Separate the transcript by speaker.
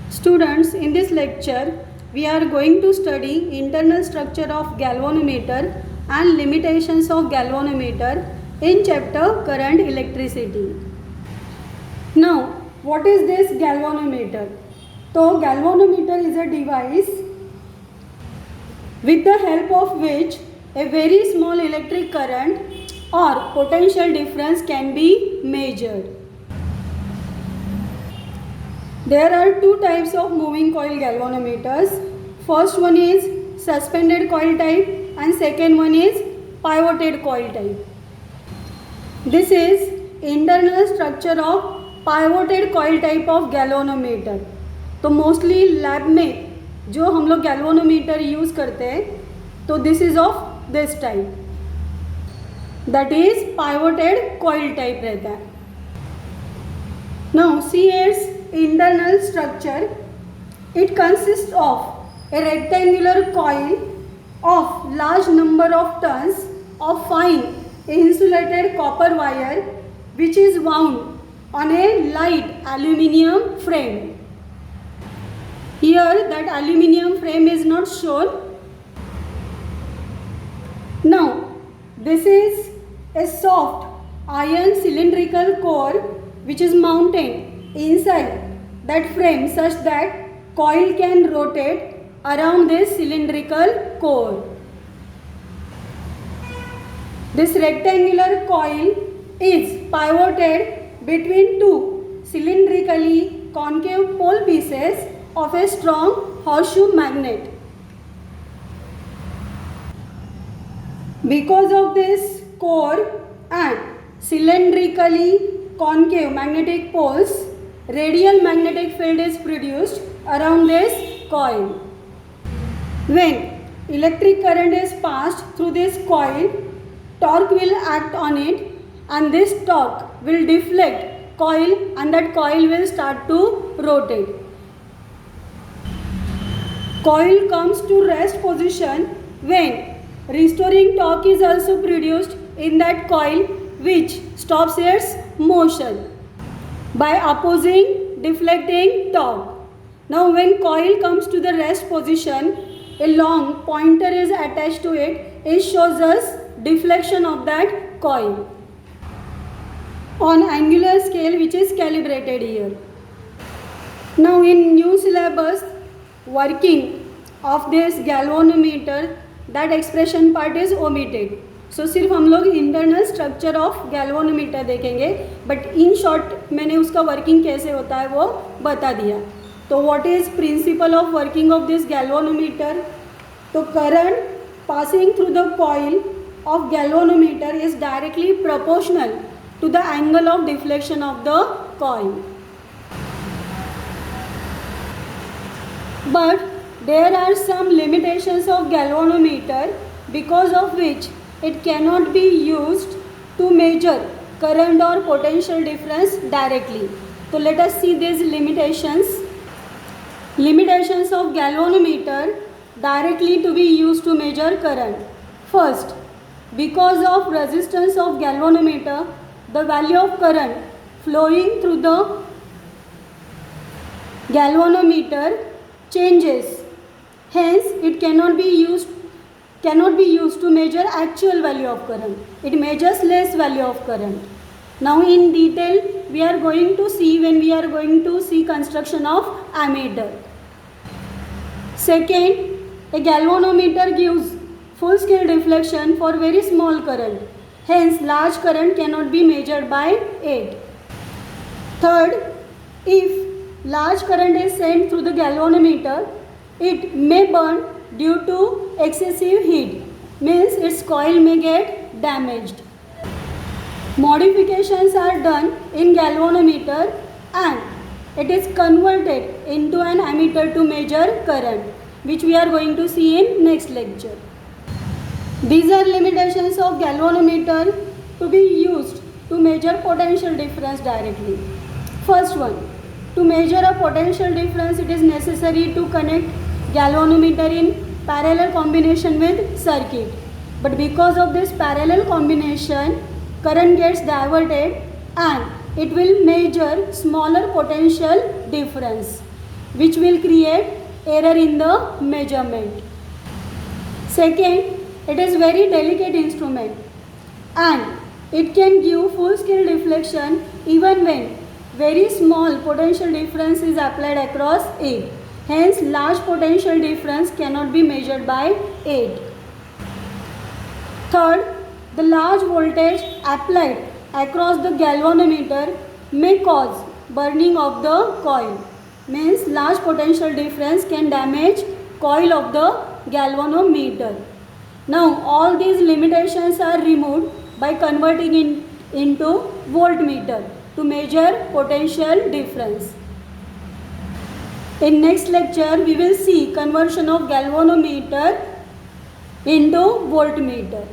Speaker 1: Students, in this lecture, we are going to study internal structure of galvanometer and limitations of galvanometer in chapter Current Electricity. Now, what is this galvanometer? So, galvanometer is a device with the help of which a very small electric current or potential difference can be measured. There are two types of moving coil galvanometers. First one is suspended coil type and second one is pivoted coil type. This is internal structure of pivoted coil type of galvanometer. तो mostly lab में जो हम लोग galvanometer use करते हैं तो this is of this type, that is pivoted coil type रहता है. Now see it's internal structure. It consists of a rectangular coil of large number of turns of fine insulated copper wire which is wound on a light aluminium frame. Here that aluminium frame is not shown. Now this is a soft iron cylindrical core which is mounted inside that frame such that coil can rotate around this cylindrical core. This rectangular coil is pivoted between two cylindrically concave pole pieces of a strong horseshoe magnet. Because of this core and cylindrically concave magnetic poles, radial magnetic field is produced around this coil. When electric current is passed through this coil, torque will act on it and this torque will deflect coil and that coil will start to rotate. Coil comes to rest position when restoring torque is also produced in that coil which stops its motion by opposing deflecting torque. Now when coil comes to the rest position, a long pointer is attached to it. It shows us deflection of that coil on angular scale which is calibrated here. Now in new syllabus, working of this galvanometer, that expression part is omitted. सो सिर्फ हम लोग internal structure of galvanometer देखेंगे, but in short मैंने उसका working कैसे होता है वो बता दिया. तो what is principle of working of this galvanometer? तो current passing through the coil of galvanometer is directly proportional to the angle of deflection of the coil. But there are some limitations of galvanometer because of which it cannot be used to measure current or potential difference directly. So let us see these limitations. Limitations of galvanometer directly to be used to measure current. First, because of resistance of galvanometer, the value of current flowing through the galvanometer changes. Hence, it cannot be used to measure actual value of current. It measures less value of current. Now in detail we are going to see when we are going to see construction of ammeter. Second, a galvanometer gives full scale deflection for very small current. Hence large current cannot be measured by it. Third, if large current is sent through the galvanometer, it may burn due to excessive heat, means its coil may get damaged. Modifications are done in galvanometer and it is converted into an ammeter to measure current, which we are going to see in next lecture. These are limitations of galvanometer to be used to measure potential difference directly. First one, to measure a potential difference it is necessary to connect galvanometer in parallel combination with circuit, but because of this parallel combination current gets diverted and it will measure smaller potential difference. which will create error in the measurement. Second, it is very delicate instrument and it can give full scale deflection even when very small potential difference is applied across it. Hence, large potential difference cannot be measured by it. Third, the large voltage applied across the galvanometer may cause burning of the coil. Means large potential difference can damage coil of the galvanometer. Now all these limitations are removed by converting into voltmeter to measure potential difference. In next lecture we will see conversion of galvanometer into voltmeter.